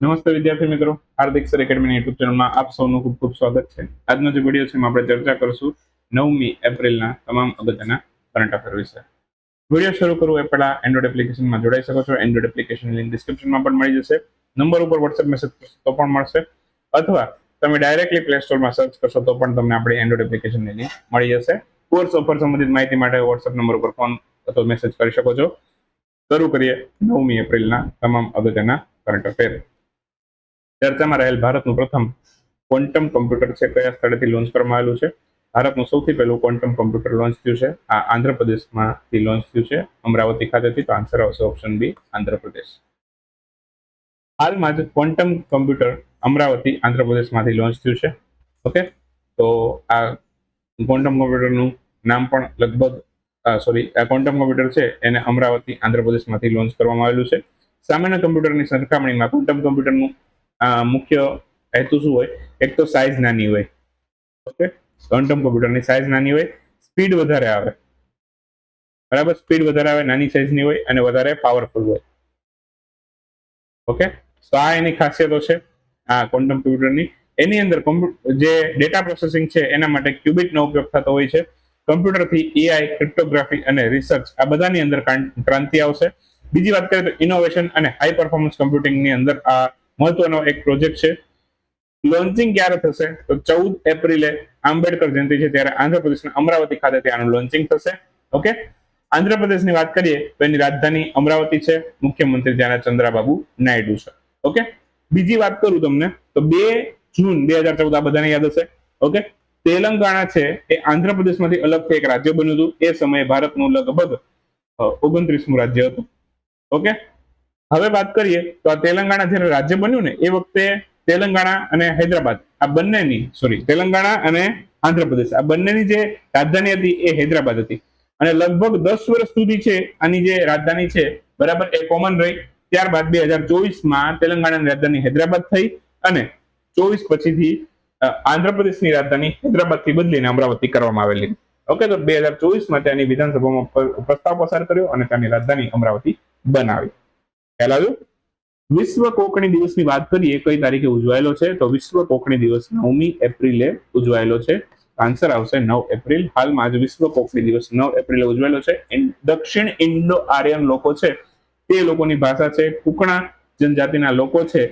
નમસ્તે વિદ્યાર્થી મિત્રો, હાર્દિક સર એકેડમી યુટ્યુબ ચેનલમાં આપ સૌનું ખૂબ ખૂબ સ્વાગત છે. આજનો જે વિડીયો છે એમાં આપણે ચર્ચા કરીશું 9મી એપ્રિલના તમામ અગત્યના કરંટ અફેર વિશે. વિડીયો શરૂ કરું એ પહેલા એન્ડ્રોઇડ એપ્લિકેશનમાં જોડાઈ શકો છો. એન્ડ્રોઇડ એપ્લિકેશનની લિંક ડિસ્ક્રિપ્શનમાં પણ મળી જશે. નંબર ઉપર વોટ્સએપ મેસેજ કરશો તો પણ મળશે, અથવા તમે ડાયરેક્ટલી પ્લે સ્ટોરમાં સર્ચ કરશો તો પણ તમને આપણી એન્ડ્રોઇડ એપ્લિકેશનની લિંક મળી જશે. કોર્સ ઓફર સંબંધિત માહિતી માટે વોટ્સએપ નંબર ઉપર ફોન અથવા મેસેજ કરી શકો છો. શરૂ કરીએ 9મી એપ્રિલના તમામ અગત્યના કરંટ અફેર. ચર્ચામાં રહેલ ભારતનું પ્રથમ ક્વોન્ટમ કોમ્પ્યુટર છે કયા સ્થળેથી લોન્ચ કરવામાં આવેલું છે? ભારતનું સૌથી પહેલું ક્વોન્ટમ કોમ્પ્યુટર લોન્ચ થયું છે આ આંધ્રપ્રદેશમાંથી લોન્ચ થયું છે, અમરાવતી ખાતેથી. તો આન્સર આવશે ઓપ્શન બી, આંધ્રપ્રદેશ. હાલમાં જ ક્વોન્ટમ કોમ્પ્યુટર અમરાવતી આંધ્રપ્રદેશમાંથી લોન્ચ થયું છે. ઓકે, તો આ ક્વોન્ટમ કોમ્પ્યુટરનું નામ પણ લગભગ આ ક્વોન્ટમ કોમ્પ્યુટર છે એને અમરાવતી આંધ્રપ્રદેશમાંથી લોન્ચ કરવામાં આવેલું છે. સામાન્ય કમ્પ્યુટરની સરખામણીમાં ક્વોન્ટમ કોમ્પ્યુટરનું મુખ્ય હેતુ શું હોય? એક તો સાઇઝ નાની હોય. ઓકે, ક્વોન્ટમ કોમ્પ્યુટરની સાઇઝ નાની હોય, સ્પીડ વધારે આવે. બરાબર, સ્પીડ વધારે આવે, નાની સાઇઝની હોય અને વધારે પાવરફુલ હોય. ઓકે, તો આ એની ખાસિયતો છે આ ક્વોન્ટમ કોમ્પ્યુટરની. એની અંદર જે ડેટા પ્રોસેસિંગ છે એના માટે ક્યુબિટનો ઉપયોગ થતો હોય છે. કમ્પ્યુટરથી એઆઈ, ક્રિપ્ટોગ્રાફી અને રિસર્ચ આ બધાની અંદર ક્રાંતિ આવશે. બીજી વાત કરીએ તો ઇનોવેશન અને હાઈ પરફોર્મન્સ કમ્પ્યુટિંગની અંદર આ મહત્વનો એક પ્રોજેક્ટ છે. લોન્ચિંગ ક્યારે થશે? તો 14 એપ્રિલે આંબેડકર જયંતિ છે ત્યારે આંધ્રપ્રદેશના અમરાવતી ખાતેથી આનું લોન્ચિંગ થશે. ઓકે, આંધ્રપ્રદેશની વાત કરીએ તો એની રાજધાની અમરાવતી છે, મુખ્યમંત્રી ત્યાંના ચંદ્રાબાબુ નાયડુ છે. ઓકે, બીજી વાત કરું તમને તો 2 જૂન 2014 આ બધાને યાદ હશે. ઓકે, તેલંગાણા છે એ આંધ્રપ્રદેશમાંથી અલગથી એક રાજ્ય બન્યું હતું. એ સમયે ભારતનું લગભગ 29મું રાજ્ય હતું. ઓકે, હવે વાત કરીએ તો આ તેલંગાણા જ્યારે રાજ્ય બન્યું ને એ વખતે તેલંગાણા અને હૈદરાબાદ આ બંનેની તેલંગાણા અને આંધ્રપ્રદેશ આ બંનેની જે રાજધાની હતી એ હૈદરાબાદ હતી. અને લગભગ 10 વર્ષ સુધી છે આની જે રાજધાની છે બરાબર એ કોમન રહી. ત્યારબાદ 2024માં તેલંગાણાની રાજધાની હૈદરાબાદ થઈ અને 24 પછીથી આંધ્રપ્રદેશની રાજધાની હૈદરાબાદથી બદલીને અમરાવતી કરવામાં આવેલી. ઓકે, તો 2024માં ત્યાંની વિધાનસભામાં પ્રસ્તાવ પસાર કર્યો અને ત્યાંની રાજધાની અમરાવતી બનાવી. ખ્યાલ આવ્યું? વિશ્વ કોકણી દિવસની વાત કરીએ કઈ તારીખે ઉજવાયેલો છે? તો વિશ્વ કોકણી દિવસ 9મી એપ્રિલે ઉજવાયેલો છે. આન્સર આવશે 9 એપ્રિલ. હાલમાં જ વિશ્વ કોકણી દિવસ 9 એપ્રિલે ઉજવાયેલો છે. દક્ષિણ ઇન્ડો આર્યન લોકો છે તે લોકોની ભાષા છે. કુકણા જનજાતિના લોકો છે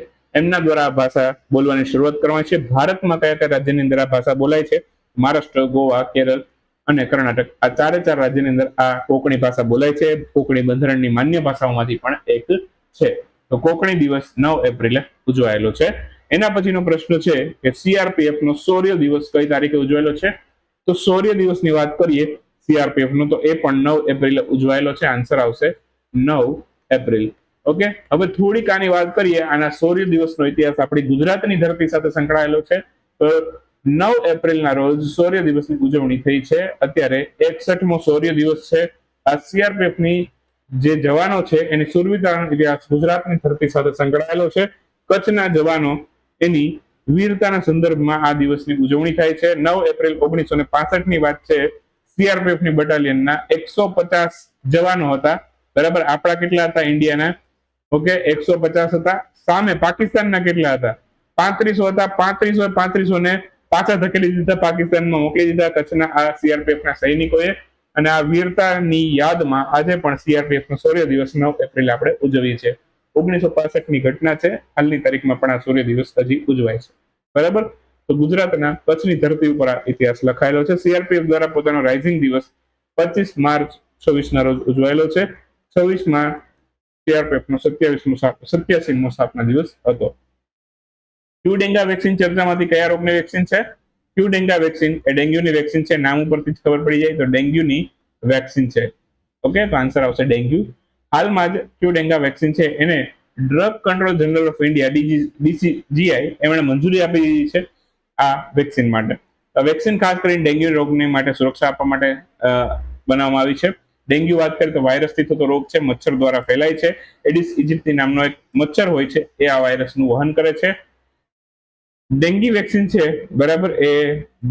એમના દ્વારા આ ભાષા બોલવાની શરૂઆત કરવામાં છે. ભારતમાં કયા કયા રાજ્યની અંદર આ ભાષા બોલાય છે? મહારાષ્ટ્ર, ગોવા, કેરળ અને કર્ણાટક આ 4 રાજ્યની અંદર આ કોકણી ભાષા બોલાય છે. કોકણી બંધારણની માન્ય ભાષાઓમાંથી પણ એક છે. તો કોકણી દિવસ 9 એપ્રિલે ઉજવાયેલો છે. એના પછીનો પ્રશ્ન છે કે સીઆરપીએફ નો શૌર્ય દિવસ કઈ તારીખે ઉજવાયેલો છે? તો શૌર્ય દિવસની વાત કરીએ સીઆરપીએફ નો તો એ પણ 9 એપ્રિલે ઉજવાયેલો છે. આન્સર આવશે 9 એપ્રિલ. ઓકે, હવે થોડીક આની વાત કરીએ. આના શૌર્ય દિવસનો ઇતિહાસ આપણી ગુજરાતની ધરતી સાથે સંકળાયેલો છે. તો 9 એપ્રિલના રોજ શૌર્ય દિવસની ઉજવણી થઈ છે. અત્યારે 61મો શૌર્ય દિવસ છે. આ સીઆરપીએફની જે જવાનો છે એની શૂરવીરતાનો ઇતિહાસ ગુજરાતની ધરતી સાથે સંકળાયેલો છે. કચ્છના જવાનો એની વીરતાના સંદર્ભમાં આ દિવસની ઉજવણી થાય છે. 9 એપ્રિલ 1965ની વાત છે. સીઆરપીએફની બટાલિયનના 150 જવાનો હતા. બરાબર, આપણા કેટલા હતા ઇન્ડિયાના? ઓકે, 150 હતા. સામે પાકિસ્તાનના કેટલા હતા? 3500 હતા. 3500 ને પાછા ધકેલી દીધા, પાકિસ્તાનમાં મોકલી દીધા કચ્છના આ સીઆરપીએફના સૈનિકોએ. અને આ વીરતાની યાદમાં આજે પણ સીઆરપીએફનો શૌર્ય દિવસ 9 એપ્રિલ આપણે ઉજવીએ છીએ. 1965ની ઘટના છે. હાલની તારીખમાં પણ આ શૌર્ય દિવસ હજી ઉજવાય છે. બરાબર, તો ગુજરાતના કચ્છની ધરતી ઉપર આ ઇતિહાસ લખાયેલો છે. સીઆરપીએફ દ્વારા પોતાનો રાઇઝિંગ દિવસ 25 માર્ચ 26ના રોજ ઉજવાયેલો છે. 26માં સીઆરપીએફનો 87મો સ્થાપના દિવસ હતો. ક્યુડેંગા વેક્સિન ચર્ચામાંથી કયા રોગની વેક્સિન છે? ક્યુડેંગા વેક્સિન એ ડેન્ગ્યુની વેક્સિન છે. નામ ઉપરથી જ ખબર પડી જાય તો ડેન્ગ્યુની વેક્સિન છે. ઓકે, તો આન્સર આવશે ડેન્ગ્યુ. હાલમાં જ ક્યુડેંગા વેક્સિન છે એને drug control general of India DCGI એમણે મંજૂરી આપી દીધી છે આ વેક્સિન માટે. વેક્સિન ખાસ કરીને ડેન્ગ્યુ રોગને માટે સુરક્ષા આપવા માટે બનાવવામાં આવી છે. ડેન્ગ્યુ વાત કરીએ તો વાયરસથી થતો રોગ છે, મચ્છર દ્વારા ફેલાય છે. એડિસ ઇજિપ્ટી નામનો એક મચ્છર હોય છે એ આ વાયરસનું વહન કરે છે. ડેન્ગી વેક્સિન છે બરાબર, એ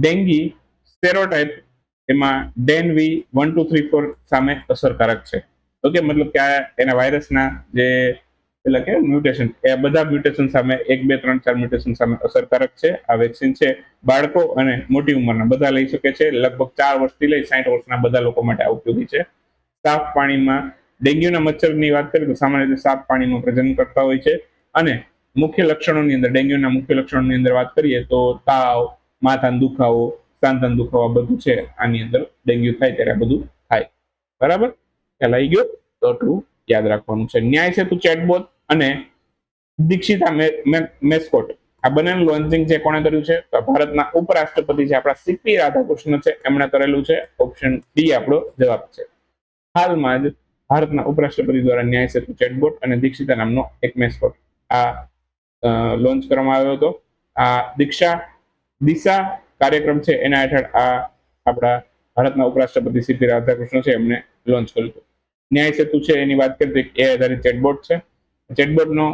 ડેન્ગી સ્ટેરોટાઇપ એમાં ડેનવી 1 2 3 4 સામે અસરકારક છે. ઓકે, મતલબ કે એના વાયરસના જે એટલે કે મ્યુટેશન, એ બધા મ્યુટેશન સામે 1 2 3 4 મ્યુટેશન સામે અસરકારક છે. આ વેક્સિન છે બાળકો અને મોટી ઉંમરના બધા લઈ શકે છે. લગભગ 4 વર્ષથી લઈ 60 વર્ષના બધા લોકો માટે આ ઉપયોગી છે. સાફ પાણીમાં ડેન્ગ્યુના મચ્છરની વાત કરીએ તો સામાન્ય રીતે સાફ પાણીમાં પ્રજનન કરતા હોય છે. અને મુખ્ય લક્ષણોની અંદર ડેન્ગ્યુના મુખ્ય લક્ષણોની અંદર વાત કરીએ તો તાવ, માથાનો દુખાવો, સાંધાનો દુખાવો બધું છે. આની અંદર ડેન્ગ્યુ થાય ત્યારે બધું થાય. બરાબર, ખ્યાલ આવી ગયો? તો એટલું યાદ રાખવાનું છે. ન્યાય સેતુ ચેટબોટ અને દીક્ષિતા મેસ્કોટ આ બંનેનું લોન્ચિંગ છે કોણે કર્યું છે? તો ભારતના ઉપરાષ્ટ્રપતિ છે આપણા સીપી રાધાકૃષ્ણ છે, એમણે કરેલું છે. ઓપ્શન ડી આપણો જવાબ છે. હાલમાં જ ભારતના ઉપરાષ્ટ્રપતિ દ્વારા ન્યાય સેતુ ચેટબોટ અને દીક્ષિતા નામનો એક મેસ્કોટ આ લોન્ચ કરવામાં આવ્યો હતો. આ દિશા કાર્યક્રમ છે એના હેઠળ આ આપણા ભારતના ઉપરાષ્ટ્રપતિ સીપી રાધાકૃષ્ણ છે એમને લોન્ચ કર્યું હતું. ન્યાય સેતુ છે એની વાત કરીએ તો એ આધારિત ચેટબોટ છે. ચેટબોટનો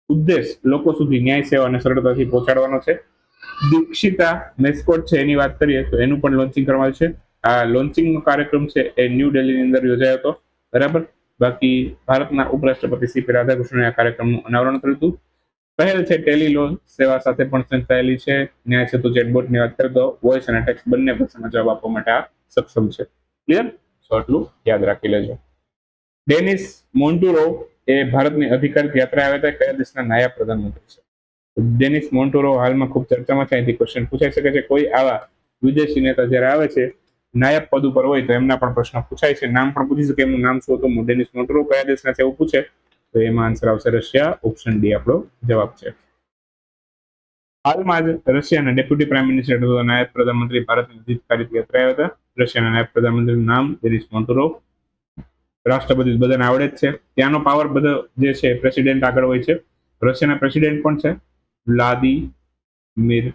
ઉદ્દેશ લોકો સુધી ન્યાય સેવાને સરળતાથી પહોંચાડવાનો છે. દીક્ષિતા મેસ્કોટ છે એની વાત કરીએ તો એનું પણ લોન્ચિંગ કરવામાં છે. આ લોન્ચિંગનો કાર્યક્રમ છે એ ન્યૂ દિલ્હીની અંદર યોજાયો હતો. બરાબર, બાકી ભારતના ઉપરાષ્ટ્રપતિ સીપી રાધાકૃષ્ણને આ કાર્યક્રમનું અનાવરણ કર્યું હતું. પહેલ છે ટેલિલો સેવા સાથે પણ સંકળાયેલી છે. ન્યાય સેતુ ચેટબોટની વાત કરીએ તો વોઇસ અને ટેક્સ્ટ બંને ભાષામાં જવાબ આપવા માટે આ સક્ષમ છે. ક્લિયર? તો આટલું યાદ રાખી લેજો. ડેનિસ મોન્ટુરો એ ભારતની અધિકારિક યાત્રા આવ્યા હતા. કયા દેશના નાયબ પ્રધાનમંત્રી છે? ડેનિસ મોન્ટુરો હાલમાં ખૂબ ચર્ચામાં છે. અહીંથી ક્વેશ્ચન પૂછાઈ શકે છે. કોઈ આવા વિદેશી નેતા જ્યારે આવે છે નાયબ પદ ઉપર હોય તો એમના પણ પ્રશ્ન પૂછાય છે. નામ પણ પૂછી શકે, એમનું નામ શું હતું? ડેનિસ મોન્ટુરો કયા દેશના છે એવું પૂછે તો એમાં આન્સર આવશે રશિયા. ઓપ્શન ડી આપણો જવાબ છે. હાલમાં જ રશિયાના ડેપ્યુટી પ્રાઇમ મિનિસ્ટર અથવા નાયબ પ્રધાનમંત્રી ભારતની અધિકારિક યાત્રા આવ્યા હતા. રશિયાના નાયબ પ્રધાનમંત્રીનું નામ ડેનિસ મોન્ટુરો. રાષ્ટ્રપતિ બધાને આવડે જ છે. ત્યાંનો પાવર બધો જે છે પ્રેસિડેન્ટ આગળ હોય છે. રશિયાના પ્રેસિડેન્ટ પણ છે વ્લાદિમીર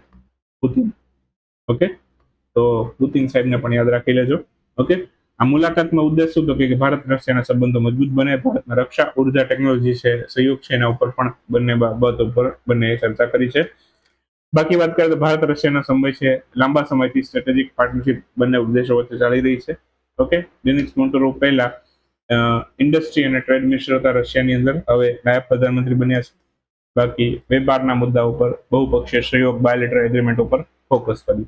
પુતિન. ઓકે, તો પુતિન સાહેબને પણ યાદ રાખી લેજો. ઓકે, આ મુલાકાતનો ઉદ્દેશ શું હતો કે ભારત રશિયાના સંબંધો મજબૂત બને. ભારતના રક્ષા, ઉર્જા, ટેકનોલોજી છે, સહયોગ છે, એના ઉપર પણ બંને બાબતો ઉપર બંને ચર્ચા કરી છે. બાકી વાત કરીએ તો ભારત રશિયાનો સમય છે લાંબા સમયથી સ્ટ્રેટેજિક પાર્ટનરશિપ બંને દેશો વચ્ચે ચાલી રહી છે. ઓકે, ડેનિસ મોન્ટુરો પહેલા ઇન્ડસ્ટ્રી અને ટ્રેડ મિનિસ્ટર હતા રશિયાની અંદર, હવે નાયબ પ્રધાનમંત્રી બન્યા છે. બાકી વેપારના મુદ્દા ઉપર બહુપક્ષીય સહયોગ, બાયોલેટરલ એગ્રીમેન્ટ ઉપર ફોકસ કર્યું.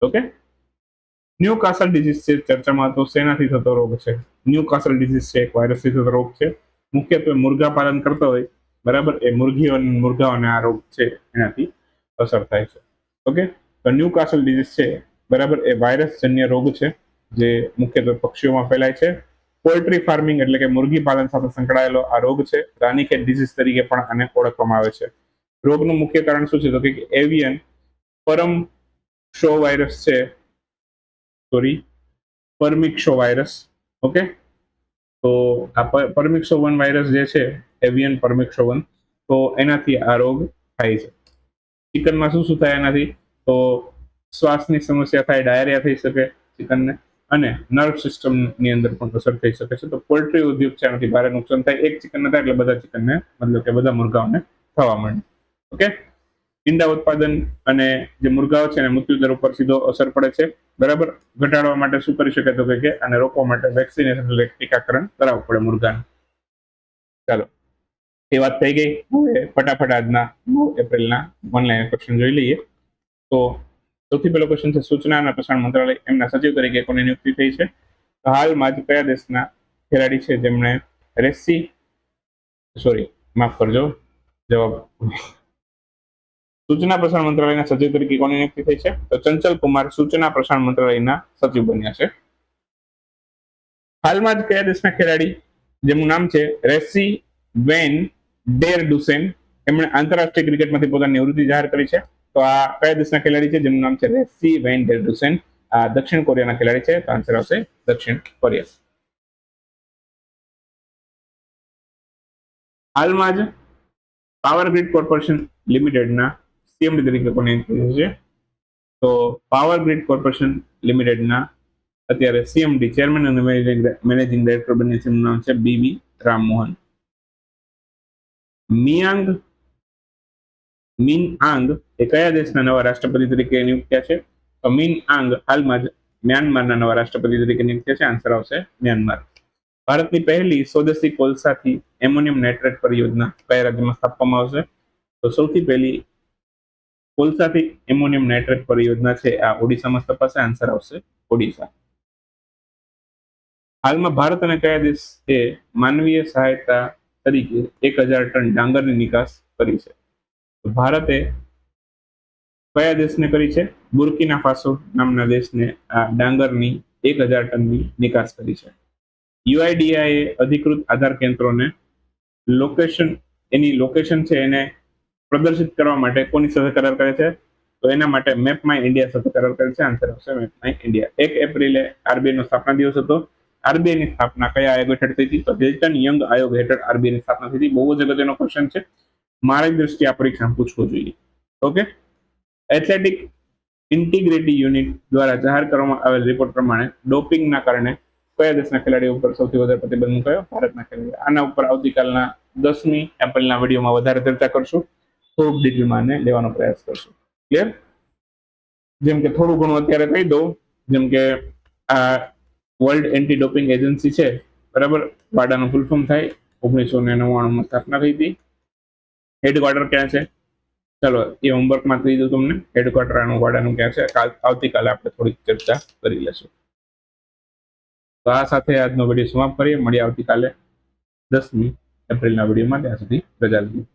ઓકે, ન્યૂ કાસલ ડિઝીઝ છે ચર્ચામાં, તો શેનાથી થતો રોગ છે? ન્યૂ કાસલ ડિઝીઝ છે એક વાયરસથી થતો રોગ છે. મુખ્યત્વે મુર્ગા પાલન કરતા હોય, બરાબર, એ મુર્ગીઓ અને મુર્ગાઓને આ રોગ છે એનાથી અસર થાય છે. ઓકે, તો ન્યૂ કાસલ ડિઝીઝ છે, બરાબર, એ વાયરસજન્ય રોગ છે જે મુખ્યત્વે પક્ષીઓમાં ફેલાય છે. પોલ્ટ્રી ફાર્મિંગ એટલે કે મુર્ગી પાલન સાથે સંકળાયેલો આ રોગ છે. રાનીખેત ડિઝીઝ તરીકે પણ આને ઓળખવામાં આવે છે. રોગનું મુખ્ય કારણ શું છે? તો કે એવિયન પરમ શો વાયરસ છે, પરમિક્સો વાયરસ. ઓકે, તો આ પરમિક્સો 1 વાયરસ જે છે, એવિયન પરમિક્સો 1, તો એનાથી આ રોગ થાય છે. ચિકનમાં શું શું થાય એનાથી? તો શ્વાસની સમસ્યા થાય, ડાયરિયા થઈ શકે ચિકનને, અને નર્વ સિસ્ટમની અંદર પણ અસર થઈ શકે છે. તો પોલ્ટ્રી ઉદ્યોગ છે એનાથી ભારે નુકસાન થાય. એક ચિકન થાય એટલે બધા ચિકનને, મતલબ કે બધા મુર્ગાઓને થવા માંડે. ઓકે, ઈંડા ઉત્પાદન અને જે મુર્ગાઓ છે એને મૃત્યુદર ઉપર સીધો અસર પડે છે. બરાબર, ઘટાડવા માટે શું કરી શકે? તો કે આને રોકવા માટે વેક્સિનેશન એટલે ટીકાકરણ કરાવવું પડે મુર્ગાને. ચાલો, એ વાત થઈ ગઈ. હવે ફટાફટ આજના 9 એપ્રિલના ઓનલાઈન ક્વેશ્ચન જોઈ લઈએ. તો સૌથી પહેલો ક્વેશ્ચન છે સૂચના અને પ્રસારણ મંત્રાલય એમના સચિવ તરીકે કોની નિયુક્તિ થઈ છે? તો હાલમાં જ કયા દેશના ખેલાડી છે જેમણે માફ કરજો, જવાબ સૂચના પ્રસારણ મંત્રાલયના સચિવ તરીકે કોની નિયુક્તિ થઈ છે? તો ચંચલ કુમાર સૂચના પ્રસારણ મંત્રાલયના સચિવ બન્યા છે. હાલમાં જ કયા દેશના ખેલાડી જેમનું નામ છે રેસી વેન ડેર ડુસેન, એમણે આંતરરાષ્ટ્રીય ક્રિકેટમાંથી પોતાની નિવૃત્તિ જાહેર કરી છે? તો આ કયા દેશના ખેલાડી છે જેમનું નામ છે રેસી વેન ડેર ડુસેન? આ દક્ષિણ કોરિયાના ખેલાડી છે. તો આન્સર આવશે દક્ષિણ કોરિયા. હાલમાં જ પાવર ગ્રીડ કોર્પોરેશન લિમિટેડના સીએમડી તરીકે કોની નિયુક્તિ છે? તો પાવર ગ્રીડ કોર્પોરેશન લિમિટેડના અત્યારે સીએમડી, ચેરમેન અને મેનેજિંગ ડાયરેક્ટર બન્યા છે. એમનું નામ છે બીવી રામમોહન. મિન આંગ એ કયા દેશના નવા રાષ્ટ્રપતિ તરીકે નિયુક્ત થયા છે? તો મિન આંગ હાલમાં જ મ્યાનમારના નવા રાષ્ટ્રપતિ તરીકે નિયુક્ત છે. આન્સર આવશે મ્યાનમાર. ભારતની પહેલી સ્વદેશી કોલસાથી એમોનિયમ નાઇટ્રેટ પરિયોજના કયા રાજ્યમાં સ્થાપવામાં આવશે? તો સૌથી પહેલી કોલસાથી એમોનિયમ નાઇટ્રેટ પરિયોજના છે આ ઓડિશામાં સ્થપાશે. આન્સર આવશે ઓડિશા. હાલમાં ભારત અને કયા દેશે માનવીય સહાયતા તરીકે 1000 ટન ડાંગરની નિકાસ કરી છે? તો ભારતે કયા દેશને કરી છે? બુર્કિના ફાસો નામના દેશને આ ડાંગરની 1000 ટનની નિકાસ કરી છે. યુઆઈડીઆઈ અધિકૃત આધાર કેન્દ્રોને એની લોકેશન છે એને પ્રદર્શિત કરવા માટે કોની સાથે કરાર કરે છે? તો એના માટે મેપ માય ઇન્ડિયા સાથે કરાર કરે છે. આન્સર આવશે મેપ માય ઇન્ડિયા. 1 એપ્રિલે આરબીઆઈ નો સ્થાપના દિવસ હતો. આરબીઆઈ ની સ્થાપના કયા આયોગ હેઠળ થઈ હતી? તો હિલ્ટન યંગ આયોગ હેઠળ આરબીઆઈ ની સ્થાપના થઈ હતી. બહુ જ અગત્યનો ક્વેશ્ચન છે, મારી દ્રષ્ટિએ આ પરીક્ષામાં પૂછવો જોઈએ. ઓકે. એથ્લેટિક ઇન્ટિગ્રિટી યુનિટ દ્વારા જાહેર કરવામાં આવેલ રિપોર્ટ પ્રમાણે ડોપિંગના કારણે કયા દેશના ખેલાડીઓ ઉપર સૌથી વધારે પ્રતિબંધ મુકાયો? ભારતના ખેલાડીઓ. આના ઉપર આવતીકાલના 10મી એપ્રિલના વિડીયોમાં વધારે ચર્ચા કરશું. થોડુંક ડિટેલમાં આને લેવાનો પ્રયાસ કરશું. ક્લિયર? જેમ કે થોડું ઘણું અત્યારે કહી દઉં, જેમ કે આ વર્લ્ડ એન્ટી ડોપિંગ એજન્સી છે, બરાબર, વાડાનું ફૂલ ફોર્મ થાય. 1999માં સ્થાપના થઈ હતી. હેડક્વાર્ટર ક્યાં છે? ચલો એ હોમવર્કમાં કહી દઉં તમને. હેડક્વાર્ટર આનું વાડાનું ક્યાં છે? આવતીકાલે આપણે થોડીક ચર્ચા કરી લેશું. તો આ સાથે આજનો વિડીયો સમાપ્ત કરીએ. મળીએ આવતીકાલે 10મી એપ્રિલના વિડીયોમાં. ત્યાં સુધી રજા લઈએ.